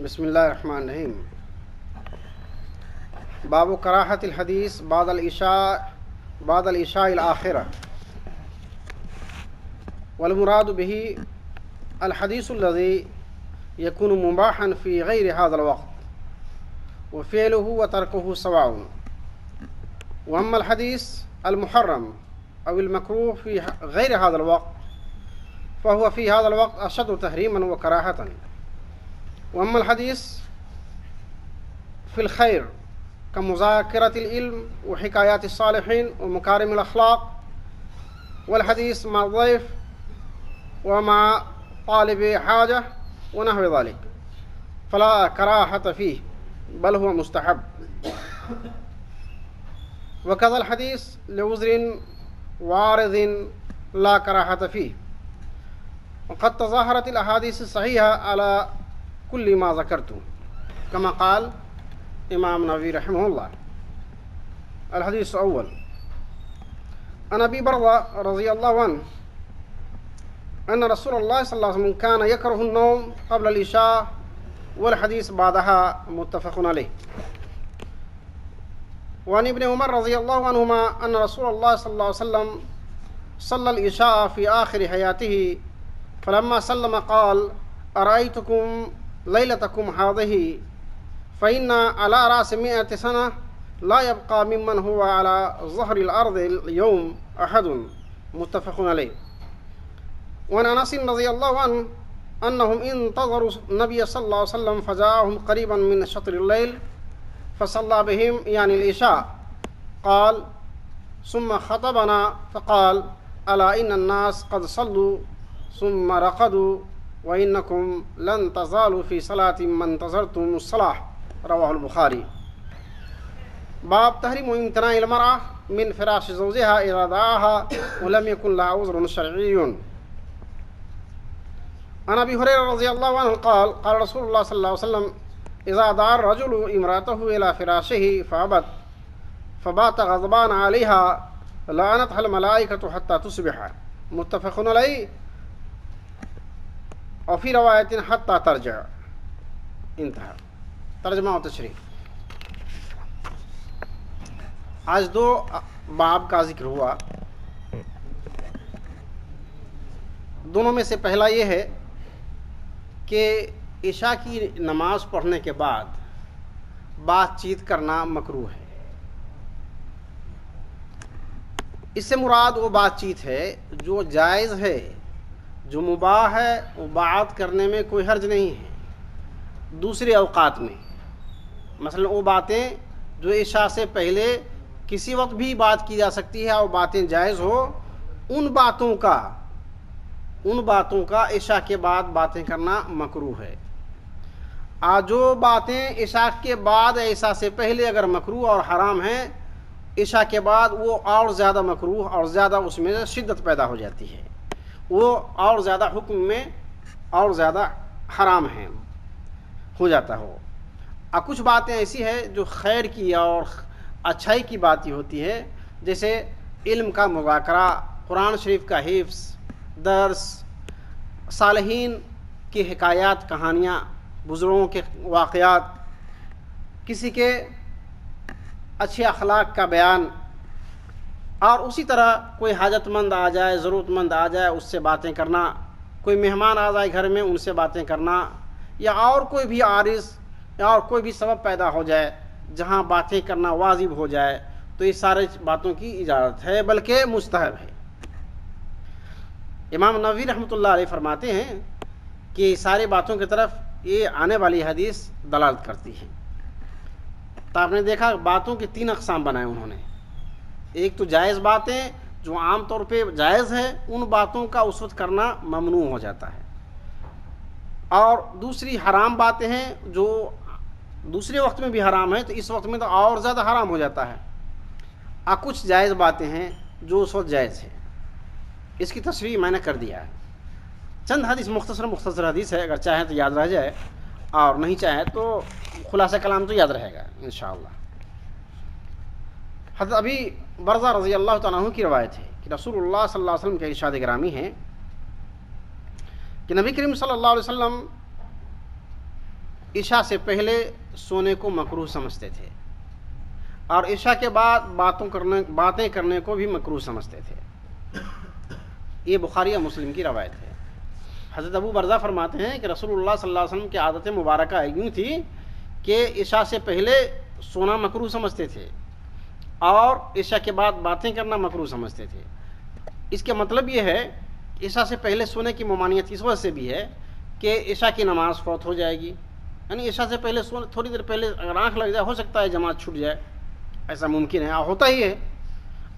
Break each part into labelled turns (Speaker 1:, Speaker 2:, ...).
Speaker 1: بسم اللہ الرحمن الرحیم. باب کراہت الحدیث بعد العشاء الآخرہ. والمراد به الحديث الذي يكون مباحا في غير هذا الوقت وفعله وتركه سواء. وأما الحديث المحرم أو المكروه في غير هذا الوقت فهو في هذا الوقت أشد تحريما وكراهة. وأما الحديث في الخير كمذاكرة العلم وحكايات الصالحين ومكارم الأخلاق والحديث مع الضيف ومع طالب حاجة ونحو ذلك فلا كراهة فيه بل هو مستحب. وكذا الحديث لعذر وارض لا كراهة فيه. وقد تظاهرت الأحاديث الصحيحة على كل ما ذكرته كما قال امام نووي رحمه الله. الحديث الأول عن أبي برزة رضي الله عنه أن رسول الله صلى الله عليه وسلم كان يكره النوم قبل العشاء والحديث بعدها متفق عليه. وعن ابن عمر رضي الله عنهما أن رسول الله صلى الله عليه وسلم صلى العشاء في آخر حياته فلما سلم قال أرأيتكم ليلتكم هذه فإن على رأس 100 سنة لا يبقى ممن هو على ظهر الأرض اليوم أحد متفق عليه. وعن أنس رضي الله عنه أنهم انتظروا النبي صلى الله عليه وسلم فجاءهم قريبا من شطر الليل فصلى بهم يعني العشاء قال ثم خطبنا فقال ألا إن الناس قد صلوا ثم رقدوا وإنكم لن تزالوا في صلاة ما انتظرتم الصلاة. رواه البخاري. باب تحريم امتناع المرأة من فراش زوجها إذا دعاها ولم يكن لها عذر شرعي. عن أبي هريرة رضي الله عنه قال قال رسول الله صلى الله عليه وسلم إذا دعا الرجل امرأته إلى فراشه فأبت فبات غضبان عليها لعنتها الملائكة حتى تصبح متفق عليه وفي روایت حتى ترجع. انتہا. ترجمہ و تشریح. آج 2 باب کا ذکر ہوا. دونوں میں سے پہلا یہ ہے کہ عشاء کی نماز پڑھنے کے بعد بات چیت کرنا مکروہ ہے. اس سے مراد وہ بات چیت ہے جو جائز ہے، جو مباح ہے. وہ بات کرنے میں کوئی حرج نہیں ہے دوسرے اوقات میں. مثلا وہ باتیں جو عشاء سے پہلے کسی وقت بھی بات کی جا سکتی ہے اور باتیں جائز ہو، ان باتوں کا عشاء کے بعد باتیں کرنا مکروہ ہے. جو باتیں عشاء کے بعد عشاء سے پہلے اگر مکروہ اور حرام ہیں، عشاء کے بعد وہ اور زیادہ مکروہ اور زیادہ اس میں شدت پیدا ہو جاتی ہے، وہ اور زیادہ حکم میں اور زیادہ حرام ہیں ہو جاتا ہو. اور کچھ باتیں ایسی ہیں جو خیر کی اور اچھائی کی باتیں ہوتی ہے، جیسے علم کا مذاکرہ، قرآن شریف کا حفظ، درس، صالحین کی حکایات، کہانیاں، بزرگوں کے واقعات، کسی کے اچھے اخلاق کا بیان. اور اسی طرح کوئی حاجت مند آ جائے، ضرورت مند آ جائے، اس سے باتیں کرنا. کوئی مہمان آ جائے گھر میں، ان سے باتیں کرنا. یا اور کوئی بھی عارض یا اور کوئی بھی سبب پیدا ہو جائے جہاں باتیں کرنا واجب ہو جائے، تو یہ سارے باتوں کی اجازت ہے، بلکہ مستحب ہے. امام نووی رحمۃ اللہ علیہ فرماتے ہیں کہ سارے باتوں کی طرف یہ آنے والی حدیث دلالت کرتی ہے. تو آپ نے دیکھا باتوں کے 3 اقسام بنائے انہوں نے. ایک تو جائز باتیں جو عام طور پہ جائز ہے، ان باتوں کا اس وقت کرنا ممنوع ہو جاتا ہے. اور دوسری حرام باتیں ہیں جو دوسرے وقت میں بھی حرام ہیں، تو اس وقت میں تو اور زیادہ حرام ہو جاتا ہے. اور کچھ جائز باتیں ہیں جو اس وقت جائز ہے. اس کی تشریح میں نے کر دیا ہے. چند حدیث مختصر حدیث ہے، اگر چاہیں تو یاد رہ جائے اور نہیں چاہیں تو خلاصہ کلام تو یاد رہے گا انشاءاللہ. حضرت ابی برزہ رضی اللہ تعالیٰ عنہ کی روایت ہے کہ رسول اللہ صلی اللہ علیہ وسلم کے ارشاد گرامی ہے کہ نبی کریم صلی اللہ علیہ وسلم عشاء سے پہلے سونے کو مکروہ سمجھتے تھے اور عشاء کے بعد باتیں کرنے کو بھی مکروہ سمجھتے تھے. یہ بخاری اور مسلم کی روایت ہے. حضرت ابو برزہ فرماتے ہیں کہ رسول اللہ صلی اللہ علیہ وسلم کی عادت مبارکہ یوں تھی کہ عشاء سے پہلے سونا مکروہ سمجھتے تھے اور عشاء کے بعد باتیں کرنا مکروہ سمجھتے تھے. اس کا مطلب یہ ہے عشاء سے پہلے سونے کی ممانعت اس وجہ سے بھی ہے کہ عشاء کی نماز فوت ہو جائے گی. یعنی عشاء سے پہلے تھوڑی دیر پہلے اگر آنکھ لگ جائے ہو سکتا ہے جماعت چھوٹ جائے، ایسا ممکن ہے، ہوتا ہی ہے.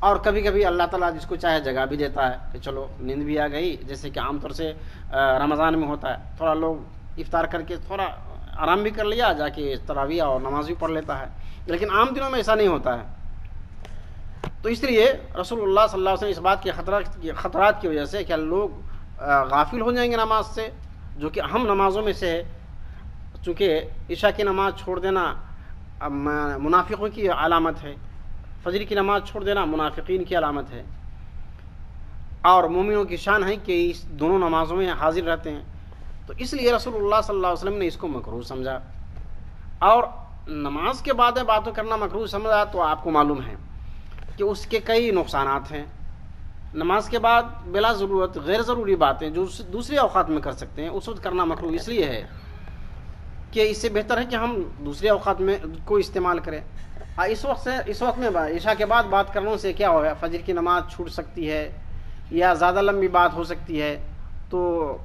Speaker 1: اور کبھی کبھی اللہ تعالیٰ جس کو چاہے جگہ بھی دیتا ہے کہ چلو نیند بھی آ گئی، جیسے کہ عام طور سے رمضان میں ہوتا ہے، تھوڑا لوگ افطار کر کے تھوڑا آرام بھی کر لیا، جا کے تراویح اور نماز بھی پڑھ لیتا ہے. لیکن عام دنوں میں ایسا نہیں ہوتا ہے. تو اس لیے رسول اللہ صلی اللہ علیہ وسلم اس بات کے خطرات کی وجہ سے کہ لوگ غافل ہو جائیں گے نماز سے، جو کہ اہم نمازوں میں سے ہے. چونکہ عشاء کی نماز چھوڑ دینا منافقوں کی علامت ہے، فجر کی نماز چھوڑ دینا منافقین کی علامت ہے، اور مومنوں کی شان ہے کہ اس دونوں نمازوں میں حاضر رہتے ہیں. تو اس لیے رسول اللہ صلی اللہ علیہ وسلم نے اس کو مکروہ سمجھا. اور نماز کے بعد باتیں کرنا مکروہ سمجھا تو آپ کو معلوم ہے کہ اس کے کئی نقصانات ہیں. نماز کے بعد بلا ضرورت غیر ضروری باتیں جو دوسرے اوقات میں کر سکتے ہیں اس وقت کرنا مکروہ اس لیے ہے کہ اس سے بہتر ہے کہ ہم دوسرے اوقات میں کو استعمال کریں. اس وقت میں عشاء کے بعد بات کرنے سے کیا ہوگا، فجر کی نماز چھوٹ سکتی ہے یا زیادہ لمبی بات ہو سکتی ہے، تو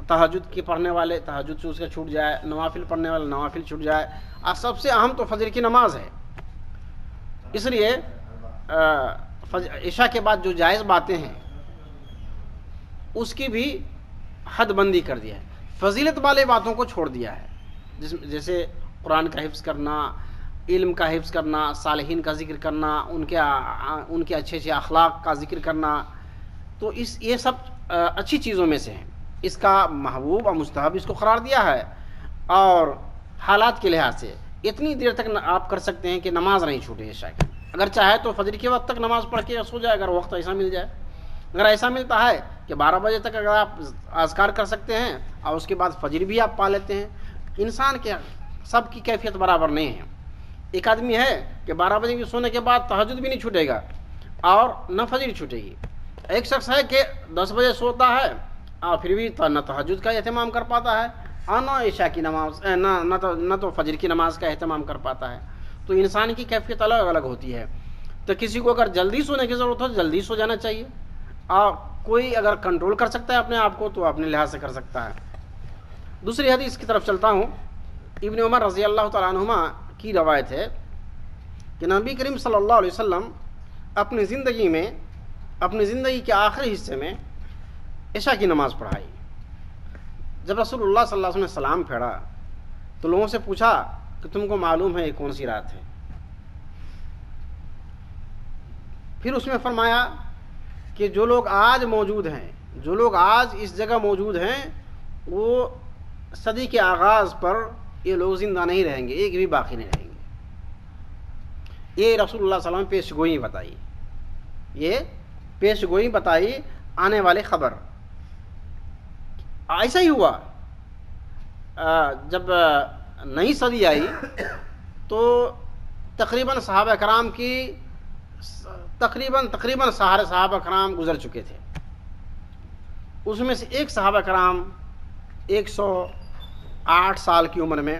Speaker 1: تہجد کی پڑھنے والے تہجد سے اس کا چھوٹ جائے، نوافل پڑھنے والے نوافل چھوٹ جائے. اور سب سے اہم تو فجر کی نماز ہے. اس لیے عشاء کے بعد جو جائز باتیں ہیں اس کی بھی حد بندی کر دیا ہے. فضیلت والے باتوں کو چھوڑ دیا ہے، جیسے قرآن کا حفظ کرنا، علم کا حفظ کرنا، صالحین کا ذکر کرنا، ان کے اچھے اچھے اخلاق کا ذکر کرنا. تو یہ سب اچھی چیزوں میں سے ہیں. اس کا محبوب اور مستحب اس کو قرار دیا ہے. اور حالات کے لحاظ سے اتنی دیر تک آپ کر سکتے ہیں کہ نماز نہیں چھوٹے عشاء کی. اگر چاہے تو فجر کے وقت تک نماز پڑھ کے سو جائے، اگر وقت ایسا مل جائے. اگر ایسا ملتا ہے کہ 12 بجے تک اگر آپ اذکار کر سکتے ہیں اور اس کے بعد فجر بھی آپ پا لیتے ہیں. انسان کے سب کی کیفیت برابر نہیں ہے. ایک آدمی ہے کہ 12 بجے کے سونے کے بعد تہجد بھی نہیں چھوٹے گا اور نہ فجر چھوٹے گی. ایک شخص ہے کہ 10 بجے سوتا ہے اور پھر بھی نہ تہجد کا اہتمام کر پاتا ہے اور نہ عشاء کی نماز نہ تو فجر کی نماز کا اہتمام کر پاتا ہے. تو انسان کی کیفیت الگ الگ ہوتی ہے. تو کسی کو اگر جلدی سونے کی ضرورت ہو تو جلدی سو جانا چاہیے، اور کوئی اگر کنٹرول کر سکتا ہے اپنے آپ کو تو اپنے لحاظ سے کر سکتا ہے. دوسری حدیث کی طرف چلتا ہوں. ابن عمر رضی اللہ تعالیٰ عنہما کی روایت ہے کہ نبی کریم صلی اللہ علیہ وسلم اپنی زندگی کے آخری حصے میں عشاء کی نماز پڑھائی. جب رسول اللہ صلی اللہ علیہ وسلم نے سلام پھیرا تو لوگوں سے پوچھا کہ تم کو معلوم ہے یہ کون سی رات ہے؟ پھر اس میں فرمایا کہ جو لوگ آج موجود ہیں، جو لوگ آج اس جگہ موجود ہیں، وہ صدی کے آغاز پر یہ لوگ زندہ نہیں رہیں گے، ایک بھی باقی نہیں رہیں گے. یہ رسول اللہ صلی اللہ علیہ وسلم پیش گوئی بتائی آنے والے خبر. ایسا ہی ہوا. جب نئی صدی آئی تو تقریباً صحابہ کرام کی تقریباً سارے صحابہ کرام گزر چکے تھے. اس میں سے ایک صحابہ کرام 108 سال کی عمر میں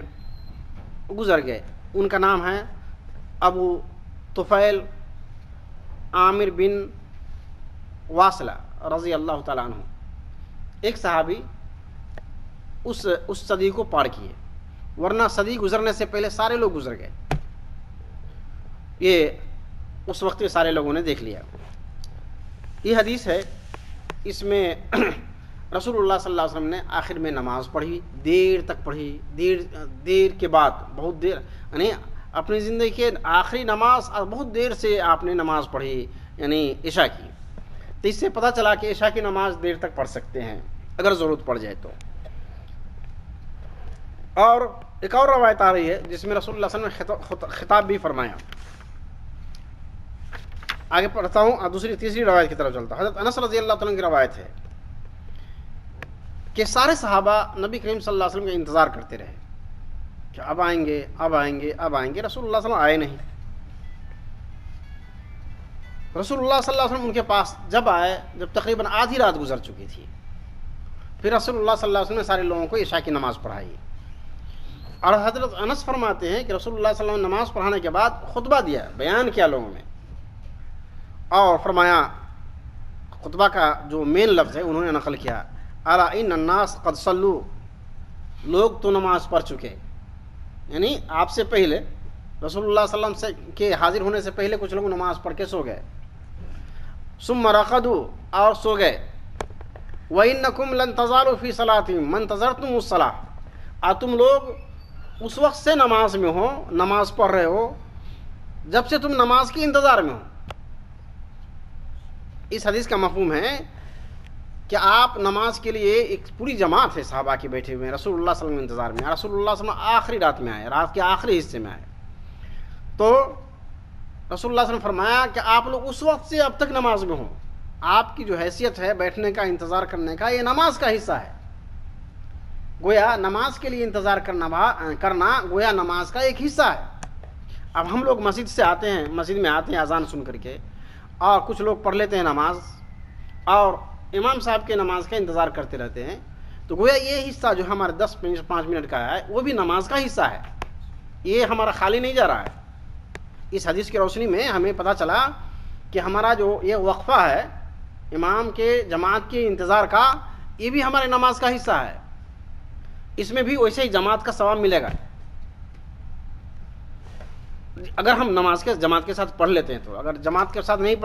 Speaker 1: گزر گئے. ان کا نام ہے ابو طفیل عامر بن واصلہ رضی اللہ تعالیٰ عنہ. ایک صحابی اس صدی کو پار کیے، ورنہ صدی گزرنے سے پہلے سارے لوگ گزر گئے. یہ اس وقت سارے لوگوں نے دیکھ لیا. یہ حدیث ہے، اس میں رسول اللہ صلی اللہ علیہ وسلم نے آخر میں نماز پڑھی، دیر تک پڑھی، دیر کے بعد بہت دیر، یعنی اپنی زندگی کے آخری نماز اور بہت دیر سے آپ نے نماز پڑھی، یعنی عشاء کی. تو اس سے پتہ چلا کہ عشاء کی نماز دیر تک پڑھ سکتے ہیں اگر ضرورت پڑ جائے تو. اور ایک اور روایت آ رہی ہے جس میں رسول اللہ صلی اللہ علیہ وسلم نے خطاب بھی فرمایا. آگے پڑھتا ہوں اور تیسری روایت کی طرف چلتا ہوں. حضرت انس رضی اللہ تعالیٰ کی روایت ہے کہ سارے صحابہ نبی کریم صلی اللہ علیہ وسلم کا انتظار کرتے رہے کہ اب آئیں گے اب آئیں گے اب آئیں گے، رسول اللہ صلی اللہ علیہ وسلم آئے نہیں۔ رسول اللہ صلی اللہ علیہ وسلم ان کے پاس جب آئے، جب تقریباً آدھی رات گزر چکی تھی، پھر رسول اللہ صلی اللہ علیہ وسلم نے سارے لوگوں کو عشاء کی نماز پڑھائی۔ اور حضرت انس فرماتے ہیں کہ رسول اللہ صلی اللہ علیہ وسلم نے نماز پڑھانے کے بعد خطبہ دیا، بیان کیا لوگوں میں، اور فرمایا، خطبہ کا جو مین لفظ ہے انہوں نے نقل کیا، الا ان الناس قد صلوا، لوگ تو نماز پڑھ چکے، یعنی آپ سے پہلے رسول اللہ صلی اللہ علیہ وسلم سے کے حاضر ہونے سے پہلے کچھ لوگ نماز پڑھ کے سو گئے، ثم رقدوا، اور سو گئے، وَإِنَّكُمْ لَن تَزَالُوا فِي صَلَاتِهِمْ مَنْ تَزَرْتُمُ الصَّلَاةَ، اور تم لوگ اس وقت سے نماز میں ہو، نماز پڑھ رہے ہو جب سے تم نماز کے انتظار میں ہو۔ اس حدیث کا مفہوم ہے کہ آپ نماز کے لیے ایک پوری جماعت ہے صحابہ کے بیٹھے ہوئے ہیں، رسول اللہ صلی اللہ علیہ وسلم انتظار میں، رسول اللہ صلی اللہ علیہ وسلم آخری رات میں آئے، رات کے آخری حصے میں آئے، تو رسول اللہ صلی اللہ علیہ وسلم فرمایا کہ آپ لوگ اس وقت سے اب تک نماز میں ہوں، آپ کی جو حیثیت ہے بیٹھنے کا، انتظار کرنے کا، یہ نماز کا حصہ ہے، گویا نماز کے لیے انتظار کرنا گویا نماز کا ایک حصہ ہے۔ اب ہم لوگ مسجد سے آتے ہیں، مسجد میں آتے ہیں اذان سن کر کے، اور کچھ لوگ پڑھ لیتے ہیں نماز اور امام صاحب کے نماز کا انتظار کرتے رہتے ہیں، تو گویا یہ حصہ جو ہمارے 10-5 منٹ کا ہے وہ بھی نماز کا حصہ ہے، یہ ہمارا خالی نہیں جا رہا ہے۔ اس حدیث کی روشنی میں ہمیں پتہ چلا کہ ہمارا جو یہ وقفہ ہے امام کے جماعت کے انتظار کا، یہ بھی ہمارے نماز کا حصہ ہے، اس میں بھی ویسے ہی جماعت کا ثواب ملے گا۔ اگر ہم نماز کے جماعت کے ساتھ پڑھ لیتے ہیں تو، اگر جماعت کے ساتھ نہیں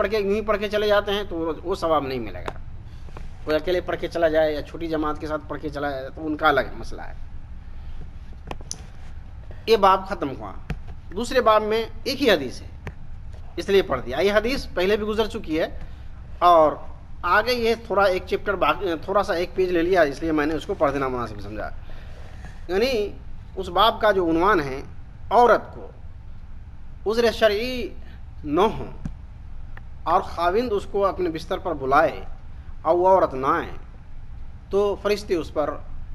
Speaker 1: پڑھ کے چلے جاتے ہیں تو وہ ثواب نہیں ملے گا۔ کوئی اکیلے پڑھ کے چلا جائے یا چھوٹی جماعت کے ساتھ پڑھ کے چلا جائے تو ان کا الگ مسئلہ ہے۔ یہ باب ختم ہوا۔ دوسرے باب میں ایک ہی حدیث ہے، اس لیے پڑھ دیا۔ یہ حدیث پہلے بھی گزر چکی ہے اور آگے یہ تھوڑا ایک چیپٹر تھوڑا سا ایک پیج لے لیا، اس لیے میں نے اس کو پڑھ دینا مناسب سمجھا۔ یعنی اس باب کا جو عنوان ہے، عورت کو عذر شرعی نہ ہو اور خاوند اس کو اپنے بستر پر بلائے اور وہ عورت نہ آئے تو فرشتے اس پر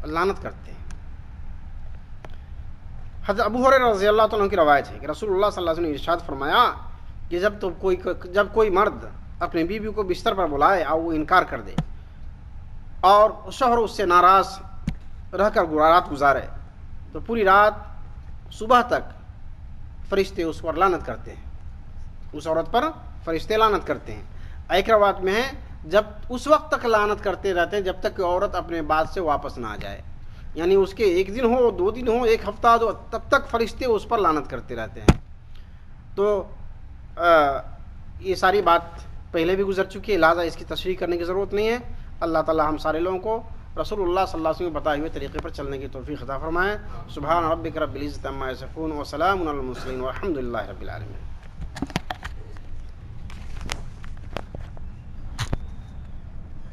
Speaker 1: لعنت کرتے ہیں۔ حضرت ابو ہریرہ رضی اللہ تعالیٰ عنہ کی روایت ہے کہ رسول اللہ صلی اللہ علیہ وسلم نے ارشاد فرمایا کہ جب کوئی مرد اپنی بیوی کو بستر پر بلائے اور وہ انکار کر دے اور شوہر اس سے ناراض رہ کر رات گزارے تو پوری رات صبح تک فرشتے اس پر لعنت کرتے ہیں، اس عورت پر فرشتے لعنت کرتے ہیں۔ ایک روایت میں ہے جب اس وقت تک لعنت کرتے رہتے ہیں جب تک کہ عورت اپنے بات سے واپس نہ آ جائے، یعنی اس کے 1 دن ہو، 2 دن ہو، 1 ہفتہ ہو، تب تک فرشتے اس پر لعنت کرتے رہتے ہیں۔ تو یہ ساری بات پہلے بھی گزر چکی ہے، لہٰذا اس کی تشریح کرنے کی ضرورت نہیں ہے۔ اللہ تعالی ہم سارے لوگوں کو رسول اللہ صلی اللہ علیہ وسلم بتائے ہوئے طریقے پر چلنے کی توفیق عطا فرمائے۔ سبحان ربک رب العزۃ عما یصفون وسلام علی المرسلین والحمد للہ رب العالمین۔